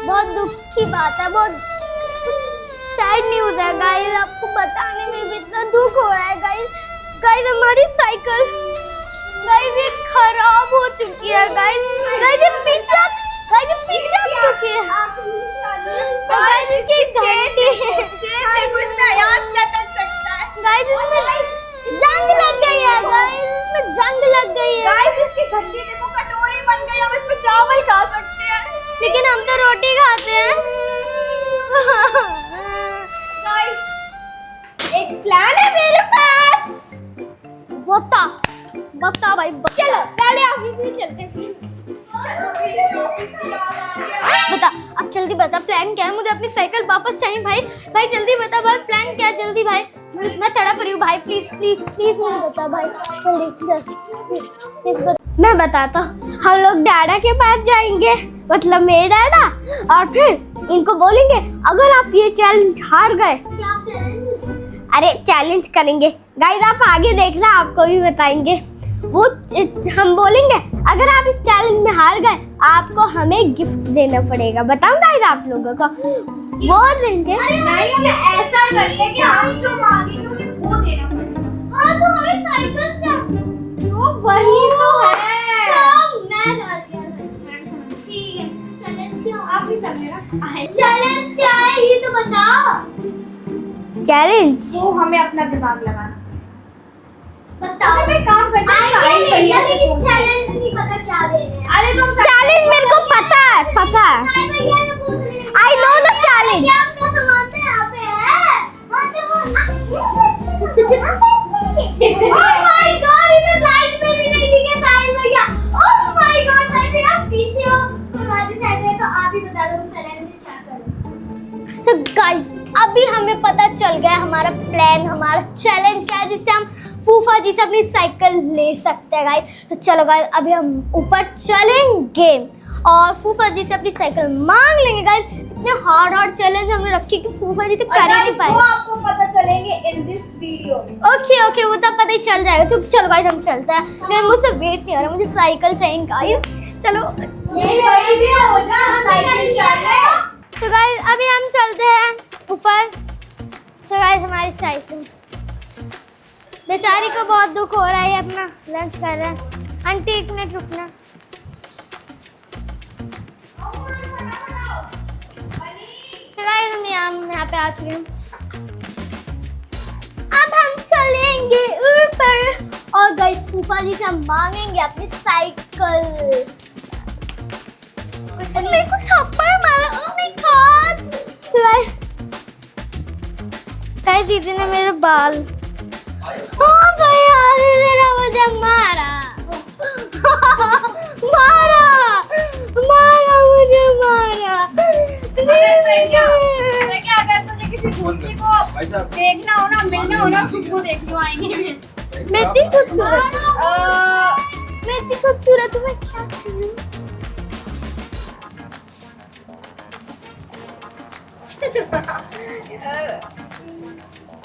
बहुत दुख की बात है, बहुत सैड न्यूज़ है गाइस। आपको बताने में भी इतना दुख हो रहा है गाइस। गाइस हमारी साइकिल गाइस ये खराब हो चुकी है गाइस। गाइस ये पीछे चुकी है। गाइस इसकी घंटी देखो, इसमें आवाज लटक सकता है। गाइस इसमें जंग लग गई है गाइस, इसमें जंग लग गई है गाइस। इसकी घंटी देखो, कटोरी बन गई, हम इसमें चावल खा सकते हैं, लेकिन हम तो रोटी खाते हैं। गाइस एक प्लान है मेरे पास। बता भाई, चलो पहले ऑफिस में चलते हैं। बता, अब जल्दी बता प्लान क्या है। मुझे अपनी साइकिल वापस चाहिए भाई। भाई जल्दी बता भाई, प्लान क्या है, जल्दी भाई। मैं तड़प रही हूँ भाई, प्लीज प्लीज प्लीज मुझे बता भाई, जल्दी। मैं बताता हूँ, हम लोग डैडा के पास जाएंगे, मतलब मेरे डैडा, और फिर उनको बोलेंगे अगर आप ये चैलेंज हार गए। क्या चैलेंज? अरे चैलेंज करेंगे गाइस, आप आगे देखना, आपको भी बताएंगे। वो हम बोलेंगे अगर आप इस चैलेंज में हार गए आपको हमें गिफ्ट देना पड़ेगा। बताऊं गाइस आप लोगों को, वो देंगे। अरे नहीं, ऐसा करते कि हम जो मांगेंगे वो देना पड़ेगा। हाँ तो हमें साइकिल चाहिए, तो वही तो है। सब मैं ला दिया। ठीक है, चैलेंज क्या? आप ही समझेगा। चैलेंज क्या है ये तो बताओ। चैलेंज वो हमें अपना दिमाग लगाना। बताओ। मैं काम करता हूं, लेकिन चैलेंज नहीं पता क्या देने हैं। अरे तुम चैलेंज मेरे को पता है। I know the challenge. आपका सामान तो यहाँ पे है। ओह माय गॉड, इधर लाइट में भी नहीं दिखे साहिल भैया। ओह माय गॉड साहिल भैया, आप पीछे हो। कोई बात नहीं साहिल भैया, तो आप ही बता दो चैलेंज में क्या करें। तो गाइस अभी हमें पता चल गया हमारा प्लान, हमारा चैलेंज क्या है, जिससे हम फूफा जी से अपनी साइकिल ले सकते हैं गाइस। तो चलो गाइस अभी हम ऊपर चलेंगे और फूफा जी से अपनी साइकिल मांग लेंगे गाइस। इतने हार्ड चैलेंज हमने रखी कि फूफा जी तो कर ही नहीं पाए। वो आपको पता चलेंगे इन दिस वीडियो। ओके वो तो पता ही चल जाएगा। तो चलो गाइस हम चलते हैं, गाइस मुझसे वेट नहीं हो रहा, मुझे साइकिल चाहिए गाइस। चलो हो जा, साइकिल चाहिए। तो गाइस अभी हम चलते हैं ऊपर। तो गाइस हमारी साइकिल, बेचारी को बहुत दुख हो रहा है, अपना लंच कर रहा है। आंटी एक मिनट रुकना। तो गाइस हम यहाँ पे आ चुके हैं। अब हम चलेंगे ऊपर और गाइस फूफा जी से हम मांगेंगे अपनी साइकिल। मेरे को थप्पड़ मारा, ओह माय गॉड। गाइस दीदी ने मेरे बाल, हाँ भैया तेरा मुझे मारा मुझे मारा। मैं क्या अगर तुझे किसी मूर्ति को देखना हो ना, मिलना हो ना, खुद देख लो आईने में। मैं इतनी खूबसूरत हूँ, मैं क्या करूँ?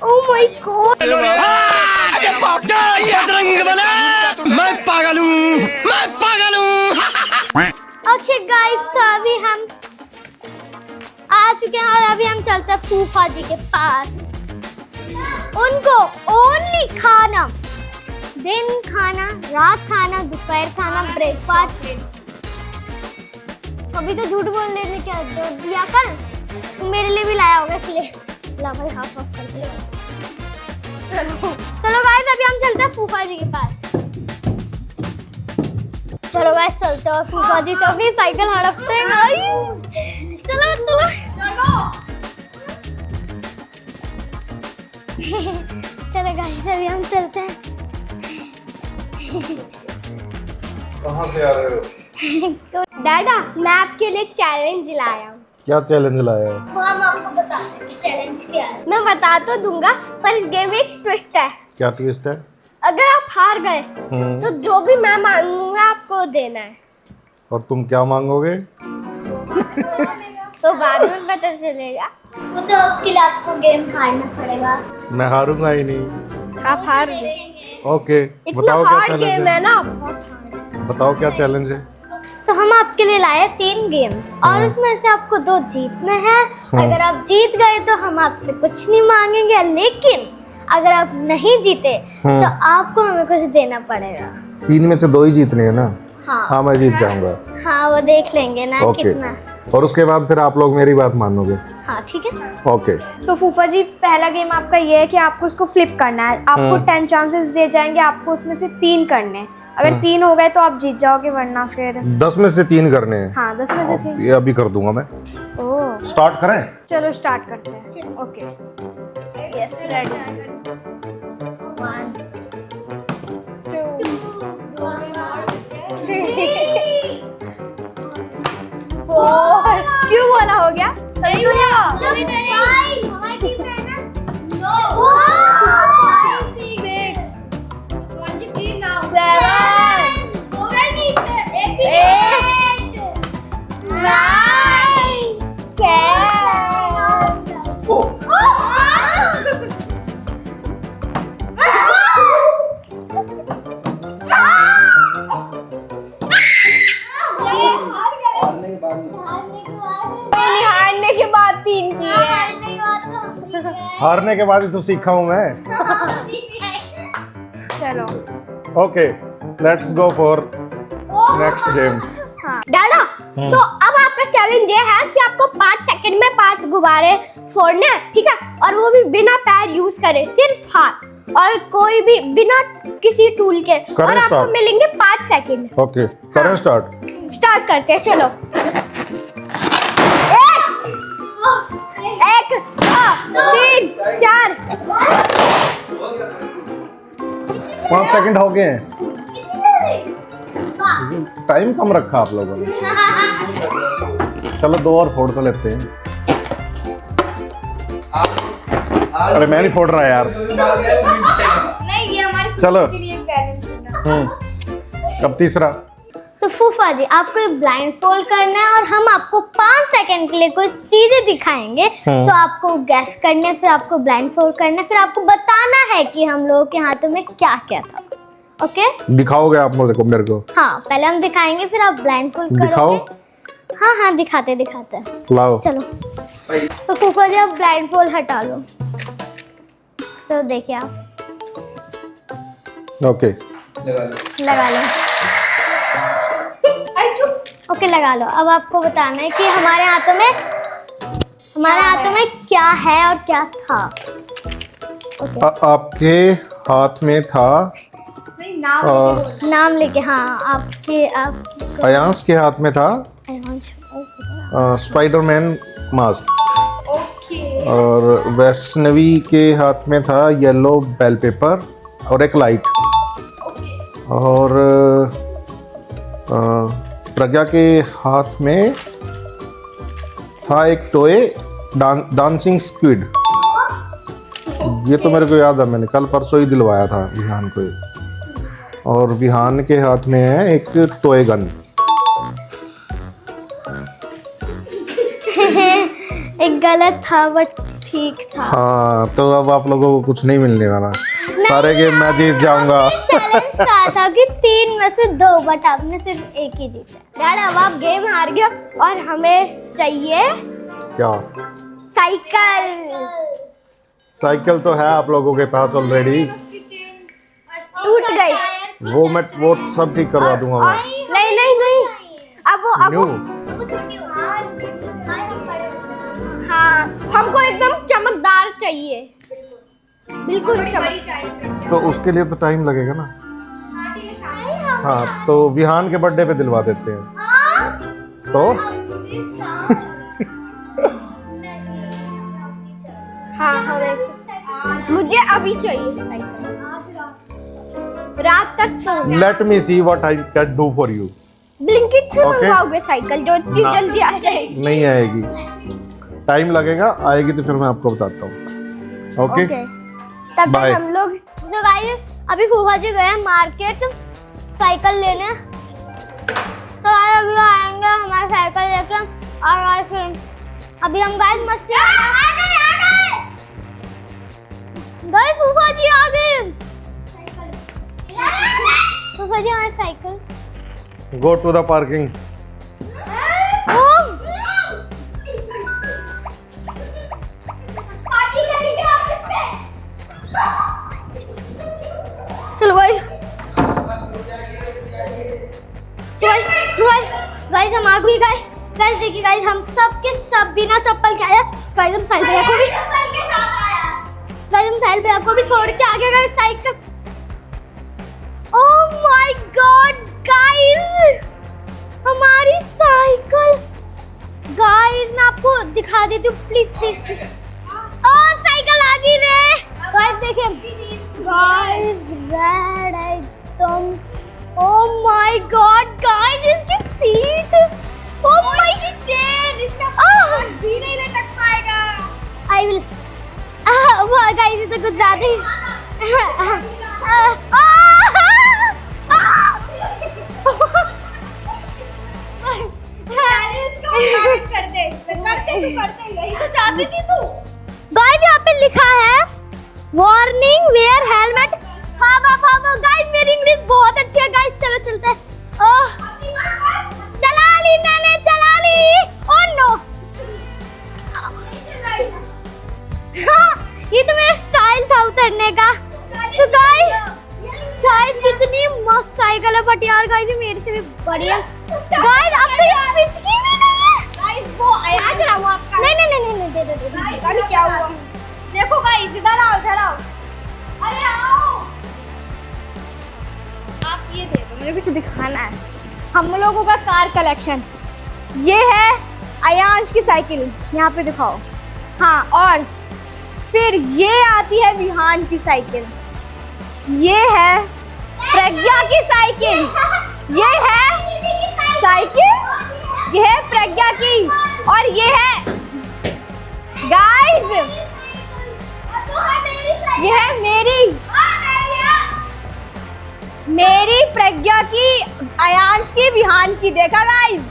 ओह माय गॉड, मैं पागल हूँ। ओके गाइस तो अभी हम आ चुके हैं और अभी हम चलते हैं फूफा जी के पास। उनको ओनली खाना, दिन खाना, रात खाना, दोपहर खाना, ब्रेकफास्ट। कभी तो झूठ बोल लेने क्या दिया कर, तू मेरे लिए भी लाया होगा इसलिए ला भाई हाथ ऑफ कर दिया। चलो गाइस अभी हम चलते हैं फूफा जी के पास। चलो गाइस चलते हैं और फूफा जी से अपनी साइकिल हड़पते हैं गाइस। चलो चलो गाइस अभी हम चलते हैं। कहाँ से आ रहे हो? दादा मैं आपके लिए चैलेंज लाया हूँ। क्या चैलेंज लाया है? वो हम आपको बताते हैं चैलेंज क्या है। मैं बता तो दूंगा पर इस गेम में एक ट्विस्ट है। क्या ट्विस्ट है? अगर आप हार गए तो जो भी मैं मांगूंगा आपको देना है। और तुम क्या मांगोगे? तो बाद में पता चलेगा। वो तो उसके लिए आपको गेम हारना पड़ेगा। मैं हारूंगा ही नहीं। आप हार गए। ओके इतना बताओ क्या हार्ड चैलेंज गेम है? है ना, बहुत हार्ड। बताओ क्या चैलेंज है? तो हम आपके लिए लाए 3 गेम्स और उसमें से आपको 2 जीतने हैं। अगर आप जीत गए तो हम आपसे कुछ नहीं मांगेंगे, लेकिन अगर आप नहीं जीते तो आपको हमें कुछ देना पड़ेगा। 3 में से 2 ही जीतने हैं ना? हाँ मैं जीत जाऊंगा। हाँ, वो देख लेंगे ना ओके। कितना। और उसके बाद फिर आप लोग मेरी बात मानोगे? हाँ ठीक है। ओके। तो फूफा जी, पहला गेम आपका ये है कि आपको उसको फ्लिप करना है। आपको 10 चांसेस दिए जाएंगे, आपको उसमें से 3 करने हैं। अगर 3 हो गए तो आप जीत जाओगे, वरना फिर 10 में से 3 करने हैं। हाँ 10 में से 3। ये अभी कर दूंगा मैं। ओह स्टार्ट करें? चलो स्टार्ट करते हैं। Okay yes ready. 1 2 3 4 क्यों बोला हो गया? सही हो गया। हारने के बाद 3 की है। हारने के बाद ही तो सीखा हूं मैं। चलो okay, let's go for next game. दादा, तो अब आपका चैलेंज ये है कि आपको 5 सेकंड में 5 गुब्बारे फोड़ने हैं, ठीक है? और वो भी बिना पैर यूज करे, सिर्फ हाथ, और कोई भी बिना किसी टूल के। और आपको start? मिलेंगे 5 सेकंड। ओके, करें स्टार्ट। स्टार्ट करते हैं, चलो। 1 2 3 4 5 सेकंड हो गए हैं। टाइम कम रखा आप लोगों ने। चलो 2 और फोड़ तो लेते हैं। अरे मैं नहीं फोड़ रहा यार। नहीं, ये हमारे चलो। के लिए बैलेंस है। अब तीसरा। तो फूफा जी, आपको ब्लाइंड फोल्ड करना है और हम आपको 5 सेकंड के लिए कुछ चीजें दिखाएंगे। तो आपको गैस करने, फिर आपको ब्लाइंड फोल्ड करना, फिर आपको बताना है कि हम लोगों के हाथों में क्या क्या था। ओके? दिखाओगे आप मुझे को मेरे को? हाँ, पहले हम दिखाएंगे, फिर आप ब्लाइंड फोल्ड दिखाओ। करोगे। हाँ हाँ, दिखाते दिखाते। लाओ। चलो, तो फूफा जी आप ब्लाइंड फोल्ड हटा लो। तो देखिए आप ओके, लगा लो। ओके, लगा लो। अब आपको बताना है कि हमारे हाथों में क्या है और क्या था। आपके हाथ में था नहीं, नाम नाम लेके। हाँ, आपके अयांश के हाथ में था स्पाइडरमैन मास्क। ओके। और वैष्णवी के हाथ में था येलो बेल पेपर और एक लाइट। और प्रज्ञा के हाथ में था एक टॉय डांसिंग स्क्विड। ये तो मेरे को याद है, मैंने कल परसों ही दिलवाया था विहान को। और विहान के हाथ में है एक टॉय गन। एक गलत था बट ठीक था। हाँ, तो अब आप लोगों को कुछ नहीं मिलने वाला। सारे गेम मैं जीत जाऊंगा। चैलेंज कहा था कि 3 में से 2, बट आपने सिर्फ 1 ही जीता। यार, अब आप गेम हार गए और हमें चाहिए क्या? साइकिल। साइकिल तो है आप लोगों के पास ऑलरेडी। टूट गई। वो सब ठीक करवा दूंगा मैं। नहीं नहीं नहीं, अब न्यू। हाँ, हमको एकदम चमकदार चाहिए, बिल्कुल चमक। तो उसके लिए तो टाइम लगेगा ना। हाँ, तो विहान के बर्थडे पे दिलवा देते हैं। तो हाँ हाँ, मुझे अभी चाहिए साइकिल, रात तक तो। Let me see what I can do for you. Blinkit से Okay. मंगवाओगे साइकिल जो इतनी ना। जल्दी आ जाएगी? नहीं आएगी, टाइम लगेगा। आएगी तो फिर मैं आपको बताता हूँ। ओके, तब Bye. तक हम लोग तो गाइस अभी फूफा जी गए हैं मार्केट साइकिल लेने। तो गाइस अभी आएंगे हमारी साइकिल लेके। और गाइस फिर अभी हम गाइस मस्ती गाइस फूफा जी आ गए। फूफा जी हमारी cycle. Go to the parking. होगी गाइस। गाइस देखिए गाइस, हम सब के सब बिना चप्पल के आए। गाइस हम साहिल भैया को भी छोड़ के आ गए guys cycle. Oh my God guys, हमारी साइकिल। गाइस मैं आपको दिखा देती हूँ, प्लीज प्लीज। और साइकिल आ गई रे गाइस, देखिए गाइस रेड एकदम। ओह माय गॉड गाइस, इसकी सीट, ओह माय चेन, इसका भी नहीं लटक पाएगा। आई विल वो गाइस, ये तो कुछ ज्यादा ही गाइस यहाँ पे लिखा है वार्निंग वेयर हेलमेट। हाँ गाइस, मेरी इंग्लिश बहुत अच्छी है गाइस। चलो चलते हैं। ओह चला ली मैंने, चला ली। ओह नो, हाँ ये तो मेरा स्टाइल था उतरने का। तो गाइस कितनी मस्त साइकिल है, बट यार गाइस मेरे से भी बढ़िया। गाइस अब तो ये पिचकी भी नहीं है गाइस। वो आया क्या हुआ आपका? नहीं दे दे। क्या हुआ? देखो गाइस, इधर आओ, इधर आओ। अरे आओ, आप ये देखो, मुझे कुछ दिखाना है। हम लोगों का कार कलेक्शन ये है। अयांश की साइकिल यहाँ पे दिखाओ। हाँ, और फिर ये आती है विहान की साइकिल, ये है प्रज्ञा की साइकिल, ये है साइकिल, ये है प्रज्ञा की, और ये है गाइस, ये है मेरी प्रज्ञा की, अयांश की, विहान की। देखा गाइस?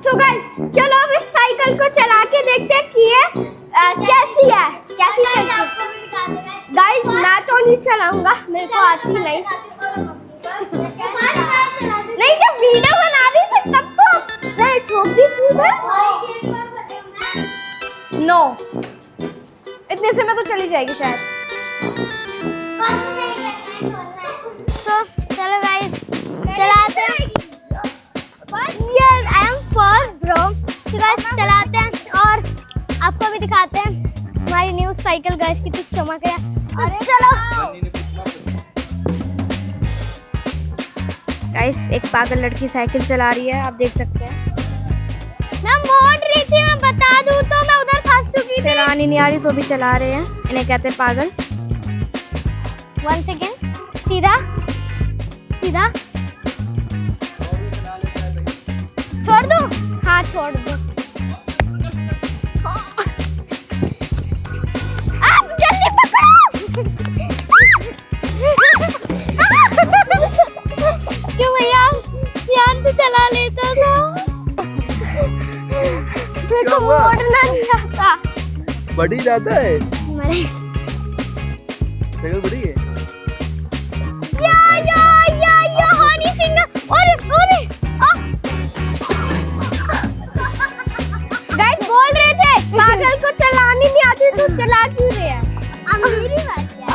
सो गाइस चलो अब इस साइकिल को चला के देखते हैं कि ये कैसी है, कैसी चलती है। गाइस मैं तो नहीं चलाऊंगा, मेरे को आती नहीं। नहीं जब वीडियो बना रही थी तब तो नहीं ठोक दी थी। नो, इतने से में तो चली जाएगी शायद। तो चलो गाइस चलाते हैं। Yes, I am first bro। तो गाइस चलाते हैं और आपको भी दिखाते हैं हमारी न्यू साइकिल गाइस कितनी चमक रहा है। अरे चलो गाइस, एक पागल लड़की साइकिल चला रही है, आप देख सकते हैं। मैं मोड़ रही थी, मैं बता दूं तो मैं उधर फंस चुकी थी। चलानी नहीं आ रही तो भी चला रहे हैं, इन्हें कहते हैं पागल। 1 सेकेंड, सीधा सीधा छोड़ दो। हाँ छोड़ दो। आप जल्दी पकड़ो। क्यों भैया, यान तो चला लेता था, मेरे को मोड़ना नहीं आता। बड़ी ज्यादा है, मैं साइकिल बड़ी है। या हनी सिंह। और गाइस बोल रहे थे पागल को चलानी नहीं आती तो चला क्यों रहे हैं? मेरी बात क्या?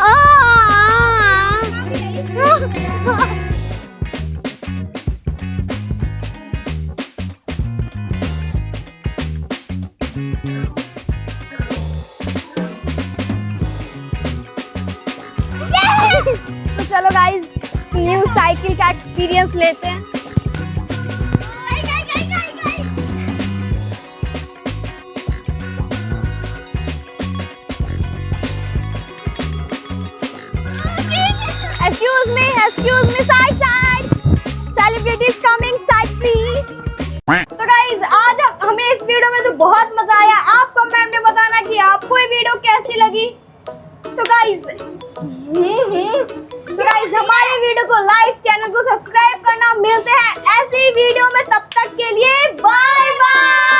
तो चलो गाइस, न्यू साइकिल का एक्सपीरियंस लेते हैं। Excuse me, side. Celebrities coming, side please. तो गाइस, आज हमें इस वीडियो में तो बहुत मजा आया। आप कमेंट में बताना कि आपको ये वीडियो कैसी लगी। तो गाइस हमारे वीडियो को लाइक, चैनल को सब्सक्राइब करना। मिलते हैं ऐसी वीडियो में, तब तक के लिए बाय बाय।